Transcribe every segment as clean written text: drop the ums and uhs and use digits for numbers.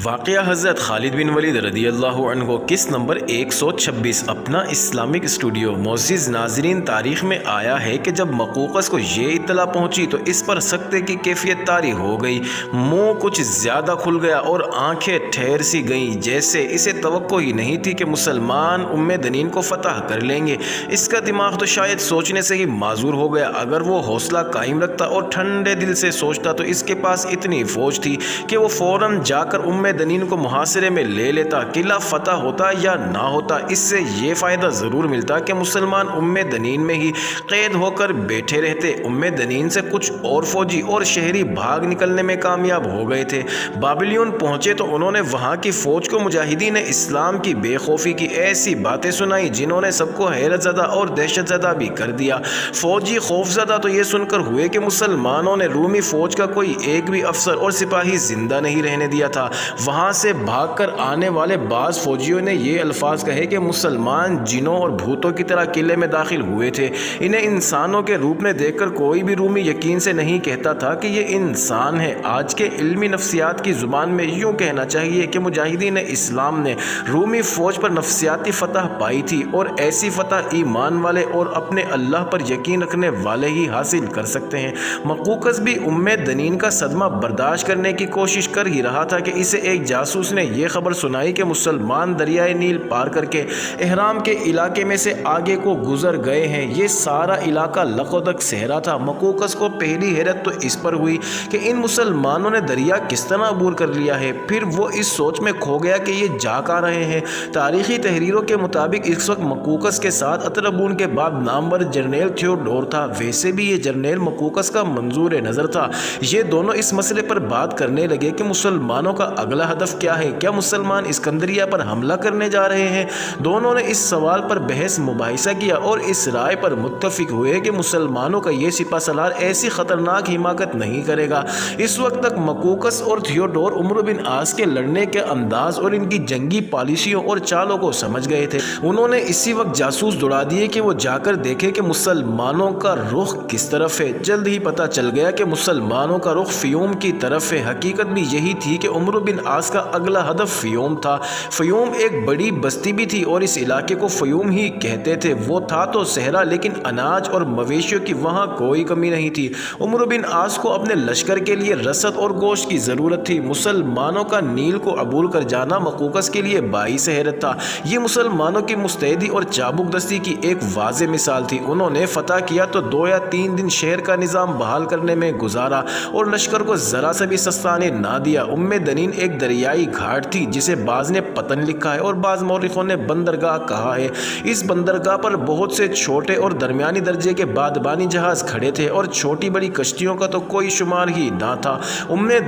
واقعہ حضرت خالد بن ولید رضی اللہ عنہ قسط نمبر 126 اپنا اسلامک اسٹوڈیو۔ معزز ناظرین، تاریخ میں آیا ہے کہ جب مقوقس کو یہ اطلاع پہنچی تو اس پر سکتے کی کیفیت طاری ہو گئی، منہ کچھ زیادہ کھل گیا اور آنکھیں ٹھہر سی گئیں، جیسے اسے توقع ہی نہیں تھی کہ مسلمان دنین کو فتح کر لیں گے۔ اس کا دماغ تو شاید سوچنے سے ہی معذور ہو گیا۔ اگر وہ حوصلہ قائم رکھتا اور ٹھنڈے دل سے سوچتا تو اس کے پاس اتنی فوج تھی کہ وہ فوراً جا کر دنین کو محاصرے میں لے لیتا۔ قلعہ فتح ہوتا یا نہ ہوتا، اس سے یہ فائدہ ضرور ملتا کہ مسلمان دنین میں ہی قید ہو کر بیٹھے رہتے۔ دنین سے کچھ اور فوجی اور شہری بھاگ نکلنے میں کامیاب ہو گئے تھے۔ بابلیون پہنچے تو انہوں نے وہاں کی فوج کو مجاہدین اسلام کی بے خوفی کی ایسی باتیں سنائی جنہوں نے سب کو حیرت زدہ اور دہشت زدہ بھی کر دیا۔ فوجی خوف زدہ تو یہ سن کر ہوئے کہ مسلمانوں نے رومی فوج کا کوئی ایک بھی افسر اور سپاہی زندہ نہیں رہنے دیا تھا۔ وہاں سے بھاگ کر آنے والے بعض فوجیوں نے یہ الفاظ کہے کہ مسلمان جنوں اور بھوتوں کی طرح قلعے میں داخل ہوئے تھے۔ انہیں انسانوں کے روپ میں دیکھ کر کوئی بھی رومی یقین سے نہیں کہتا تھا کہ یہ انسان ہے۔ آج کے علمی نفسیات کی زبان میں یوں کہنا چاہیے کہ مجاہدین اسلام نے رومی فوج پر نفسیاتی فتح پائی تھی، اور ایسی فتح ایمان والے اور اپنے اللہ پر یقین رکھنے والے ہی حاصل کر سکتے ہیں۔ مقوقس بھی دنین کا صدمہ برداشت کرنے کی کوشش کر ہی رہا تھا کہ اسے ایک جاسوس نے یہ خبر سنائی کہ مسلمان دریائے نیل پار کر کے احرام کے علاقے میں سے آگے کو گزر گئے ہیں۔ یہ سارا علاقہ لقودک صحرا تھا۔ مقوقس کو پہلی حیرت تو اس پر ہوئی کہ ان مسلمانوں نے دریا کس طرح عبور کر لیا ہے۔ پھر وہ اس سوچ میں کھو گیا کہ یہ جا کہاں رہے ہیں۔ تاریخی تحریروں کے مطابق اس وقت مقوقس کے ساتھ اطرابون کے بعد نامور جرنیل تھیوڈور تھا۔ ویسے بھی یہ جرنیل مقوقس کا منظور نظر تھا۔ یہ دونوں اس مسئلے پر بات کرنے لگے کہ مسلمانوں کا اگلا ہدف کیا ہے۔ کیا مسلمان اسکندریہ پر حملہ کرنے جا رہے ہیں؟ دونوں نے اس سوال پر بحث مباحثہ کیا اور اس رائے پر متفق ہوئے کہ مسلمانوں کا یہ سپہ سالار ایسی خطرناک حماقت نہیں کرے گا۔ اس وقت تک مقوقس اور تھیوڈور عمرو بن عاص کے لڑنے کے انداز اور ان کی جنگی پالیسیوں اور چالوں کو سمجھ گئے تھے۔ انہوں نے اسی وقت جاسوس دوڑا دیے کہ وہ جا کر دیکھے کہ مسلمانوں کا رخ کس طرف ہے۔ جلد ہی پتہ چل گیا کہ مسلمانوں کا رخ فیوم کی طرف ہے۔ حقیقت بھی یہی تھی کہ عمرو بن عاص کا اگلا ہدف فیوم تھا۔ فیوم ایک بڑی بستی بھی تھی اور اس علاقے کو فیوم ہی کہتے تھے۔ وہ تھا تو صحرا، لیکن اناج اور مویشیوں کی وہاں کوئی کمی نہیں تھی۔ عمرو بن عاص کو اپنے لشکر کے لیے رسد اور گوشت کی ضرورت تھی۔ مسلمانوں کا نیل کو عبور کر جانا مقوقس کے لیے باعث حیرت تھا۔ یہ مسلمانوں کی مستعدی اور چابک دستی کی ایک واضح مثال تھی۔ انہوں نے فتح کیا تو 2 یا 3 دن شہر کا نظام بحال کرنے میں گزارا اور لشکر کو ذرا سے بھی سستانے نہ دیا۔ دنین ایک دریائی گھاٹ تھی جسے بعض نے پتن لکھا ہے اور بعض مورخوں نے بندرگاہ کہا ہے۔ اس بندرگاہ پر بہت سے چھوٹے اور درمیانی درجے کے بادبانی جہاز کھڑے تھے اور چھوٹی بڑی کشتیوں کا تو کوئی شمار ہی نہ تھا۔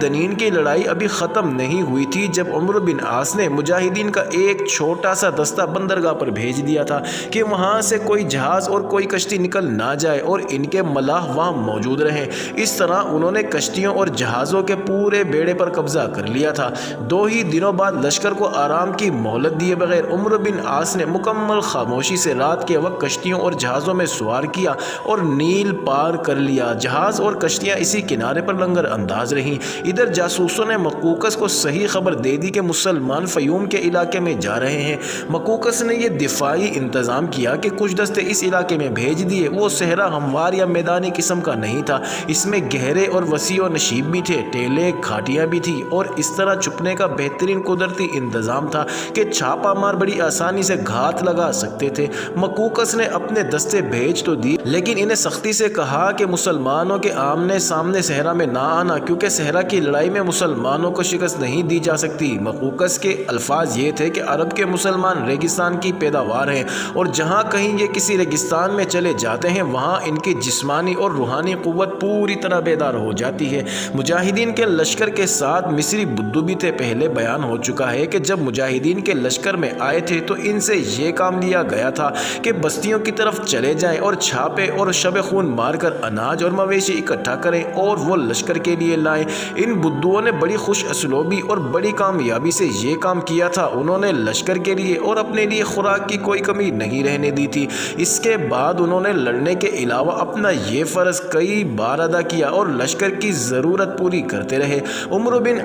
دنین کی لڑائی ابھی ختم نہیں ہوئی تھی جب عمرو بن عاص نے مجاہدین کا ایک چھوٹا سا دستہ بندرگاہ پر بھیج دیا تھا کہ وہاں سے کوئی جہاز اور کوئی کشتی نکل نہ جائے اور ان کے ملاح وہاں موجود رہیں۔ اس طرح انہوں نے کشتیوں اور جہازوں کے پورے بیڑے پر قبضہ کر لیا تھا۔ 2 ہی دنوں بعد لشکر کو آرام کی مہلت دیے بغیر عمرو بن عاص نے مکمل خاموشی سے رات کے وقت کشتیوں اور جہازوں میں سوار کیا اور نیل پار کر لیا۔ جہاز اور کشتیاں اسی کنارے پر لنگر انداز رہیں۔ ادھر جاسوسوں نے مقوقس کو صحیح خبر دے دی کہ مسلمان فیوم کے علاقے میں جا رہے ہیں۔ مقوقس نے یہ دفاعی انتظام کیا کہ کچھ دستے اس علاقے میں بھیج دیے۔ وہ صحرا ہموار یا میدانی قسم کا نہیں تھا، اس میں گہرے اور وسیع و نشیب بھی تھے، ٹیلے گھاٹیاں بھی تھی اور اس طرح چھپنے کا بہترین قدرتی انتظام تھا کہ چھاپا مار بڑی آسانی سے گھات لگا سکتے تھے۔ مقوقس نے اپنے دستے بھیج تو دی، لیکن انہیں سختی سے کہا کہ مسلمانوں کے آمنے سامنے صحرا میں نہ آنا، کیونکہ صحرا کی لڑائی میں مسلمانوں کو شکست نہیں دی جا سکتی۔ مقوقس کے الفاظ یہ تھے کہ عرب کے مسلمان ریگستان کی پیداوار ہیں اور جہاں کہیں یہ کسی ریگستان میں چلے جاتے ہیں وہاں ان کی جسمانی اور روحانی قوت پوری طرح بیدار ہو جاتی ہے۔ مجاہدین کے لشکر کے ساتھ مصری بدو بھی تھے۔ پہلے بیان ہو چکا ہے کہ جب مجاہدین کے لشکر میں آئے تھے تو ان سے یہ کام لیا گیا تھا کہ بستیوں کی طرف چلے جائیں اور چھاپے اور شب خون مار کر اناج اور مویشی اکٹھا کریں اور وہ لشکر کے لیے لائیں۔ ان بدوؤں نے بڑی خوش اسلوبی اور بڑی کامیابی سے یہ کام کیا تھا۔ انہوں نے لشکر کے لیے اور اپنے لیے خوراک کی کوئی کمی نہیں رہنے دی تھی۔ اس کے بعد انہوں نے لڑنے کے علاوہ اپنا یہ فرض کئی بار ادا کیا اور لشکر کی ضرورت پوری کرتے رہے۔ عمرو بن